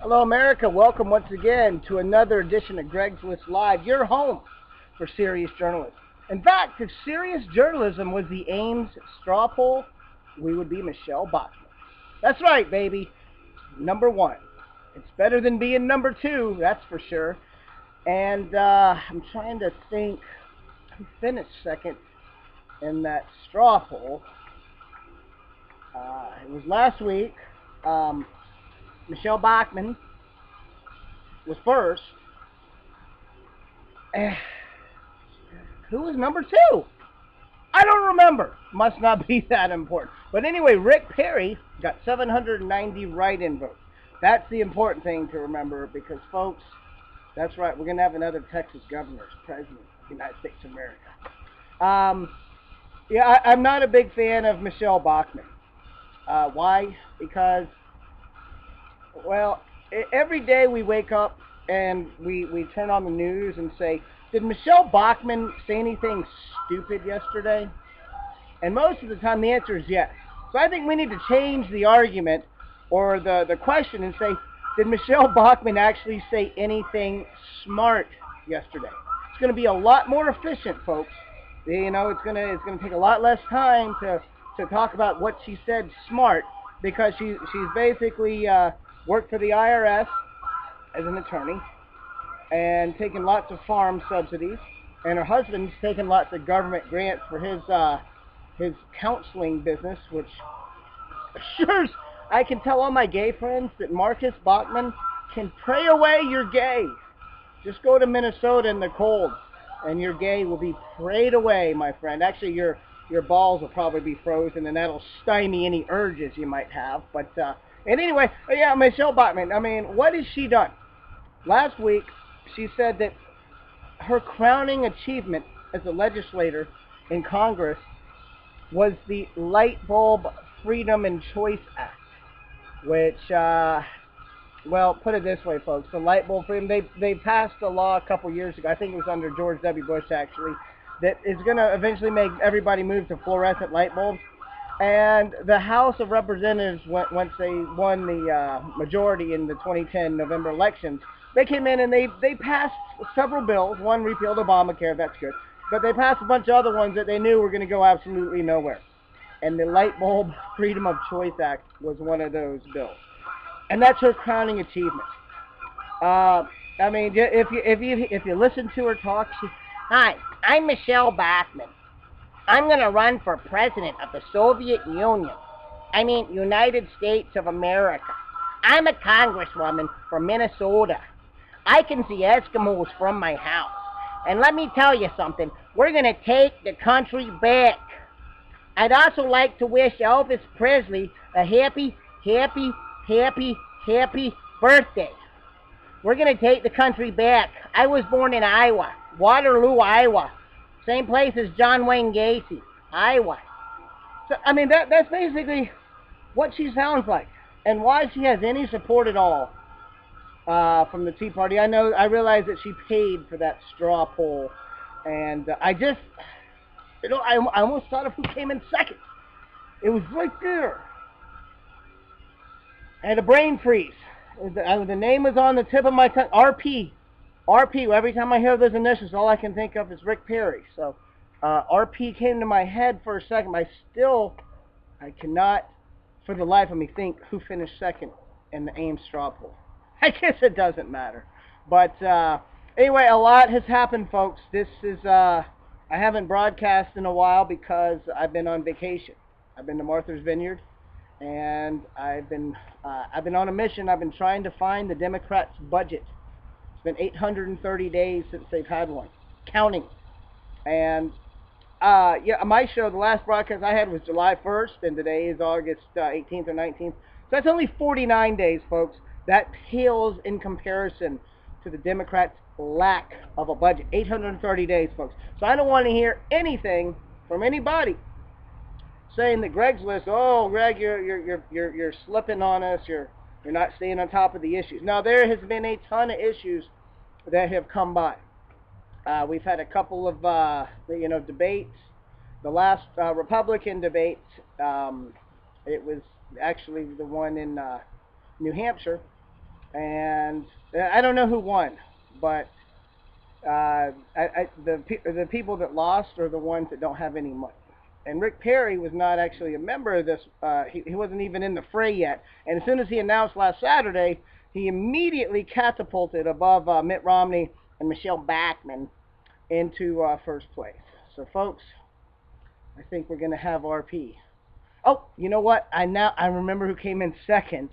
Hello, America. Welcome once again to another edition of Greg's List Live, your home for serious journalism. In fact, if serious journalism was the Ames straw poll, we would be Michelle Bachmann. That's right, baby. Number one. It's better than being number two, that's for sure. And I'm trying to think who finished second in that straw poll. It was last week. Michelle Bachmann was first. Who was number two? I don't remember. Must not be that important. But anyway, Rick Perry got 790 write-in votes. That's the important thing to remember because, folks, that's right. We're going to have another Texas governor as president of the United States of America. I'm not a big fan of Michelle Bachmann. Why? Because, well, every day we wake up and we turn on the news and say, did Michelle Bachmann say anything stupid yesterday? And most of the time the answer is yes. So I think we need to change the argument or the question and say, did Michelle Bachmann actually say anything smart yesterday? It's going to be a lot more efficient, folks. You know, it's going to take a lot less time to talk about what she said smart because she's basically worked for the IRS as an attorney and taken lots of farm subsidies, and her husband's taken lots of government grants for his counseling business, which assures I can tell all my gay friends that Marcus Bachmann can pray away your gay. Just go to Minnesota in the cold, and your gay will be prayed away, my friend. Actually, your balls will probably be frozen, and that'll stymie any urges you might have. But and anyway, yeah, Michelle Bachmann. I mean, what has she done? Last week, she said that her crowning achievement as a legislator in Congress was the Light Bulb Freedom and Choice Act, which, well, put it this way, folks. The Light Bulb Freedom, they passed a law a couple years ago. I think it was under George W. Bush, actually, that is going to eventually make everybody move to fluorescent light bulbs. And the House of Representatives, once they won the majority in the 2010 November elections, they came in and they passed several bills. One repealed Obamacare, that's good. But they passed a bunch of other ones that they knew were going to go absolutely nowhere. And the Light Bulb Freedom of Choice Act was one of those bills. And that's her crowning achievement. I mean, if you listen to her talk, hi, I'm Michelle Bachmann. I'm going to run for president of the Soviet Union. I mean, United States of America. I'm a congresswoman from Minnesota. I can see Eskimos from my house. And let me tell you something. We're going to take the country back. I'd also like to wish Elvis Presley a happy birthday. We're going to take the country back. I was born in Iowa, Waterloo, Iowa. Same place as John Wayne Gacy, Iowa. So, I mean, that's basically what she sounds like and why she has any support at all from the Tea Party. I realize that she paid for that straw poll. And I almost thought of who came in second. It was right there. I had a brain freeze. The name was on the tip of my tongue. RP. Every time I hear those initials, all I can think of is Rick Perry. So RP came to my head for a second. I cannot, for the life of me, think who finished second in the Ames straw poll. I guess it doesn't matter. But anyway, a lot has happened, folks. This is, I haven't broadcast in a while because I've been on vacation. I've been to Martha's Vineyard, and I've been on a mission. I've been trying to find the Democrats' budget. It's been 830 days since they've had one, counting. And yeah, my show, the last broadcast I had was July 1st, and today is August 18th or 19th. So that's only 49 days, folks. That pales in comparison to the Democrats' lack of a budget. 830 days, folks. So I don't want to hear anything from anybody saying that Greg's List, oh, Greg, you're slipping on us. You're not staying on top of the issues. Now, there has been a ton of issues that have come by. We've had a couple of debates. The last Republican debate, it was actually the one in New Hampshire. and I don't know who won, but the people that lost are the ones that don't have any money. And Rick Perry was not actually a member of this. He wasn't even in the fray yet. And as soon as he announced last Saturday, he immediately catapulted above Mitt Romney and Michelle Bachmann into first place. So, folks, I think we're going to have RP. Oh, you know what? I remember who came in second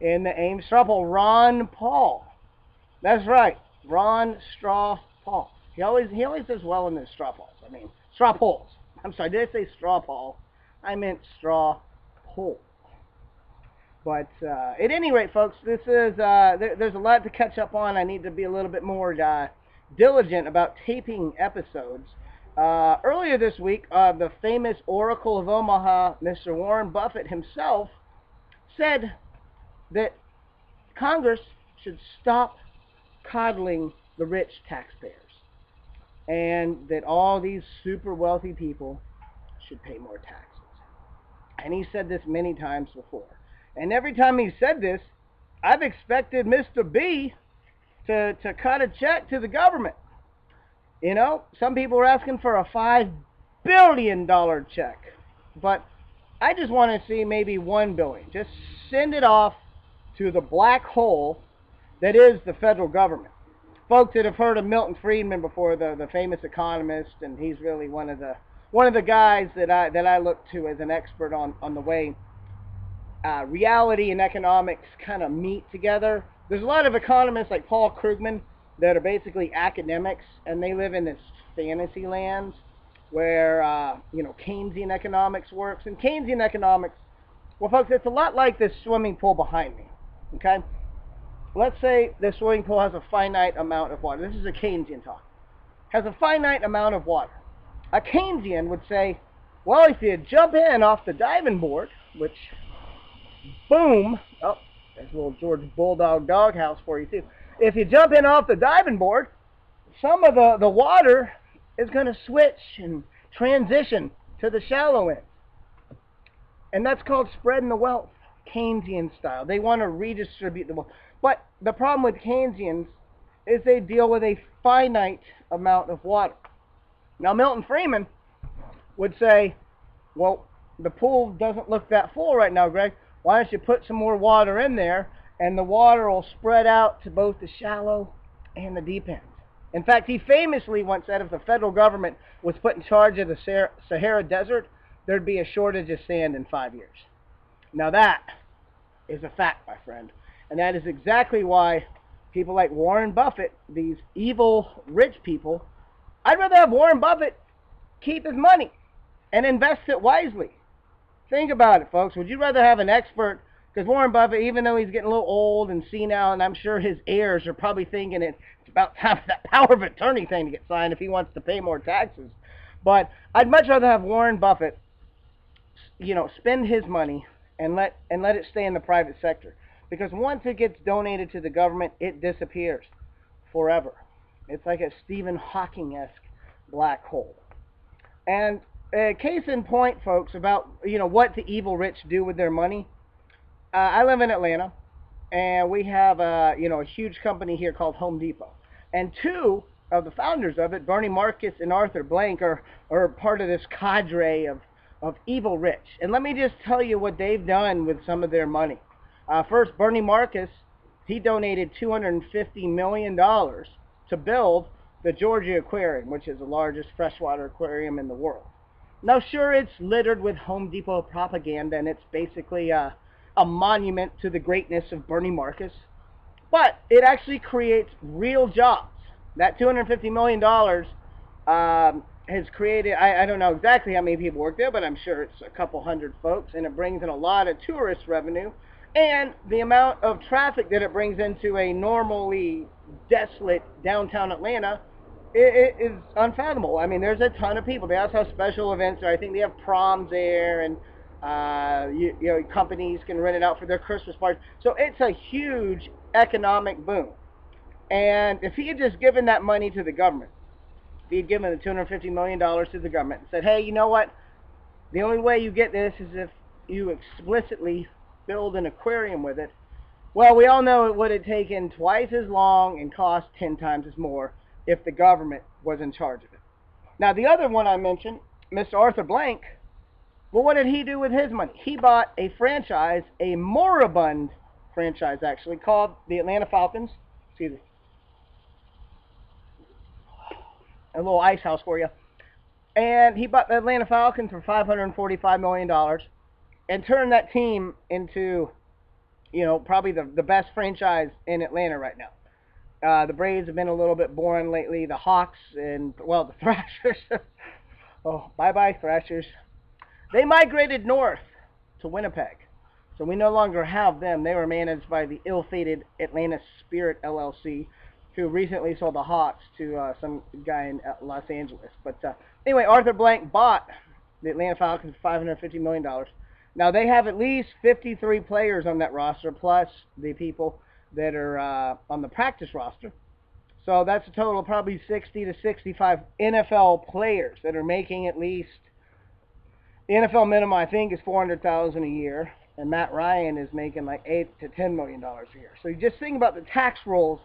in the Ames straw poll. Ron Paul. That's right, Ron Straw Paul. He always does well in his straw polls. I mean, straw polls. I'm sorry, did I say straw poll? I meant straw poll. But at any rate, folks, this is there's a lot to catch up on. I need to be a little bit more diligent about taping episodes. Earlier this week, the famous Oracle of Omaha, Mr. Warren Buffett himself, said that Congress should stop coddling the rich taxpayers, and that all these super wealthy people should pay more taxes. And he said this many times before. And every time he said this, I've expected Mr. B to cut a check to the government. You know, some people are asking for a $5 billion check. But I just want to see maybe $1 billion. Just send it off to the black hole that is the federal government. Folks that have heard of Milton Friedman before, the famous economist, and he's really one of the guys that I look to as an expert on the way reality and economics kind of meet together. There's a lot of economists like Paul Krugman that are basically academics, and they live in this fantasy lands where Keynesian economics works. And Keynesian economics, well, folks, it's a lot like this swimming pool behind me. Okay. Let's say the swimming pool has a finite amount of water. This is a Keynesian talk. Has a finite amount of water. A Keynesian would say, well, if you jump in off the diving board, which, boom, oh, there's a little George Bulldog doghouse for you too. If you jump in off the diving board, some of the water is going to switch and transition to the shallow end. And that's called spreading the wealth, Keynesian style. They want to redistribute the wealth. But the problem with Keynesians is they deal with a finite amount of water. Now, Milton Friedman would say, well, the pool doesn't look that full right now, Greg. Why don't you put some more water in there, and the water will spread out to both the shallow and the deep end. In fact, he famously once said if the federal government was put in charge of the Sahara Desert, there'd be a shortage of sand in 5 years. Now that is a fact, my friend. And that is exactly why people like Warren Buffett, these evil rich people, I'd rather have Warren Buffett keep his money and invest it wisely. Think about it, folks. Would you rather have an expert? Because Warren Buffett, even though he's getting a little old and senile, and I'm sure his heirs are probably thinking it's about time for that power of attorney thing to get signed if he wants to pay more taxes. But I'd much rather have Warren Buffett, spend his money and let it stay in the private sector. Because once it gets donated to the government, it disappears forever. It's like a Stephen Hawking-esque black hole. And case in point, folks, about what the evil rich do with their money. I live in Atlanta, and we have a huge company here called Home Depot. And two of the founders of it, Bernie Marcus and Arthur Blank, are part of this cadre of evil rich. And let me just tell you what they've done with some of their money. First, Bernie Marcus, he donated $250 million to build the Georgia Aquarium, which is the largest freshwater aquarium in the world. Now, sure, it's littered with Home Depot propaganda, and it's basically a monument to the greatness of Bernie Marcus, but it actually creates real jobs. That $250 million has created, I don't know exactly how many people work there, but I'm sure it's a couple hundred folks, and it brings in a lot of tourist revenue. And the amount of traffic that it brings into a normally desolate downtown Atlanta it is unfathomable. I mean, there's a ton of people. They also have special events there. I think they have proms there, and companies can rent it out for their Christmas parties. So it's a huge economic boom. And if he had just given that money to the government, if he had given the $250 million to the government and said, hey, you know what? The only way you get this is if you explicitly build an aquarium with it, Well, we all know it would have taken twice as long and cost 10 times as more if the government was in charge of it. Now, the other one I mentioned, Mr. Arthur Blank, well, what did he do with his money? He bought a franchise, a moribund franchise actually, called the Atlanta Falcons. Excuse me. A little ice house for you. And he bought the Atlanta Falcons for $545 million and turned that team into, probably the best franchise in Atlanta right now. The Braves have been a little bit boring lately. The Hawks and, well, the Thrashers. Oh, bye-bye, Thrashers. They migrated north to Winnipeg. So we no longer have them. They were managed by the ill-fated Atlanta Spirit LLC, who recently sold the Hawks to some guy in Los Angeles. But anyway, Arthur Blank bought the Atlanta Falcons for $550 million. Now, they have at least 53 players on that roster, plus the people that are on the practice roster. So that's a total of probably 60 to 65 NFL players that are making at least, the NFL minimum, I think, is $400,000 a year. And Matt Ryan is making like $8 to $10 million a year. So you just think about the tax rolls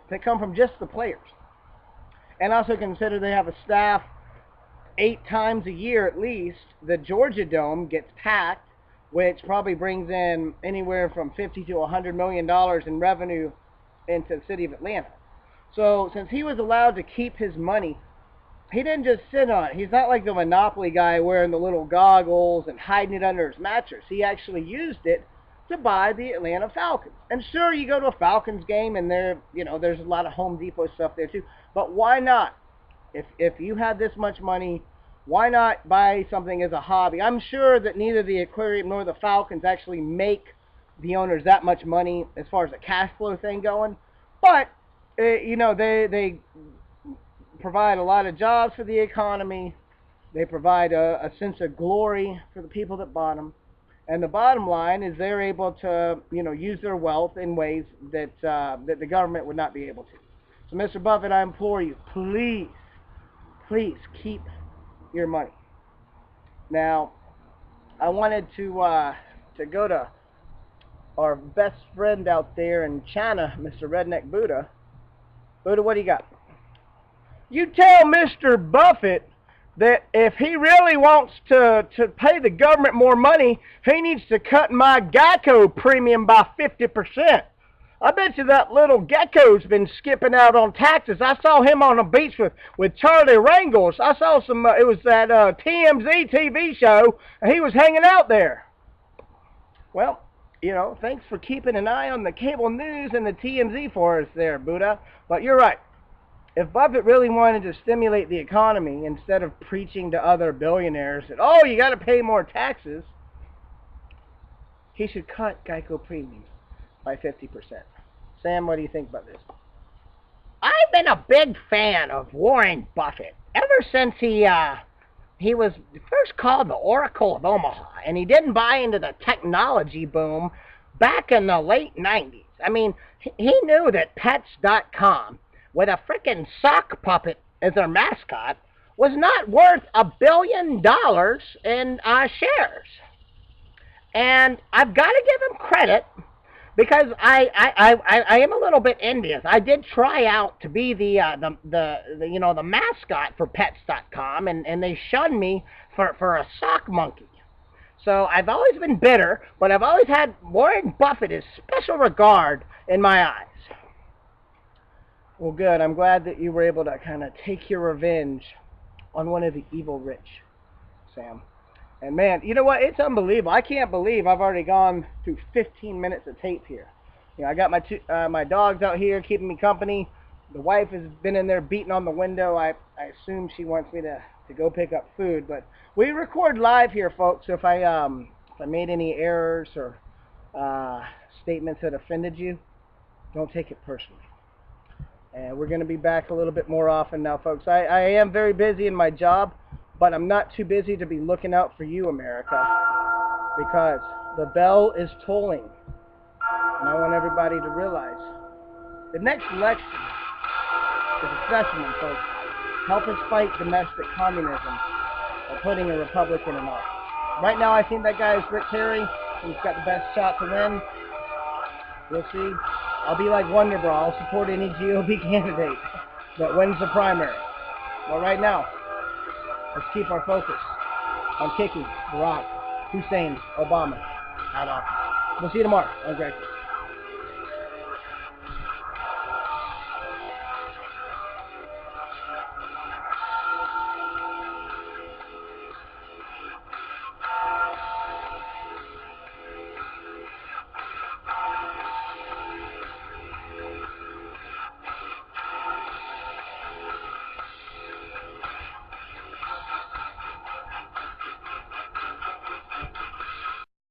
that come from just the players. And also consider they have a staff 8 times a year at least. The Georgia Dome gets packed, which probably brings in anywhere from $50 to $100 million in revenue into the city of Atlanta. So since he was allowed to keep his money, he didn't just sit on it. He's not like the Monopoly guy wearing the little goggles and hiding it under his mattress. He actually used it to buy the Atlanta Falcons. And sure, you go to a Falcons game and there's a lot of Home Depot stuff there too. But why not? If you have this much money, why not buy something as a hobby? I'm sure that neither the aquarium nor the Falcons actually make the owners that much money as far as the cash flow thing going. But, they provide a lot of jobs for the economy. They provide a sense of glory for the people that bought them. And the bottom line is they're able to, use their wealth in ways that the government would not be able to. So, Mr. Buffett, I implore you, please keep your money. Now, I wanted to go to our best friend out there in China, Mr. Redneck Buddha. Buddha, what do you got? You tell Mr. Buffett that if he really wants to pay the government more money, he needs to cut my Geico premium by 50%. I bet you that little gecko's been skipping out on taxes. I saw him on the beach with Charlie Rangels. I saw it was that TMZ TV show, and he was hanging out there. Well, thanks for keeping an eye on the cable news and the TMZ for us there, Buddha. But you're right. If Buffett really wanted to stimulate the economy instead of preaching to other billionaires that, oh, you got to pay more taxes, he should cut Geico premiums by 50%. Sam, what do you think about this? I've been a big fan of Warren Buffett ever since he was first called the Oracle of Omaha, and he didn't buy into the technology boom back in the late 90s. I mean, he knew that Pets.com, with a frickin' sock puppet as their mascot, was not worth $1 billion in shares. And I've got to give him credit, because I am a little bit envious. I did try out to be the mascot for Pets.com, and they shunned me for a sock monkey. So I've always been bitter, but I've always had Warren Buffett as special regard in my eyes. Well, good. I'm glad that you were able to kind of take your revenge on one of the evil rich, Sam. And man, you know what? It's unbelievable. I can't believe I've already gone through 15 minutes of tape here. I got my dogs out here keeping me company. The wife has been in there beating on the window. I assume she wants me to go pick up food. But we record live here, folks. So if I made any errors or statements that offended you, don't take it personally. And we're going to be back a little bit more often now, folks. I am very busy in my job, but I'm not too busy to be looking out for you, America, because the bell is tolling. And I want everybody to realize the next election is a specimen, folks. Help us fight domestic communism by putting a Republican in office. Right now, I think that guy is Rick Perry. He's got the best shot to win. We'll see. I'll be like Wonder Bra. I'll support any GOP candidate that wins the primary. But right now, let's keep our focus on kicking Barack Hussein Obama out of office. We'll see you tomorrow on Greg.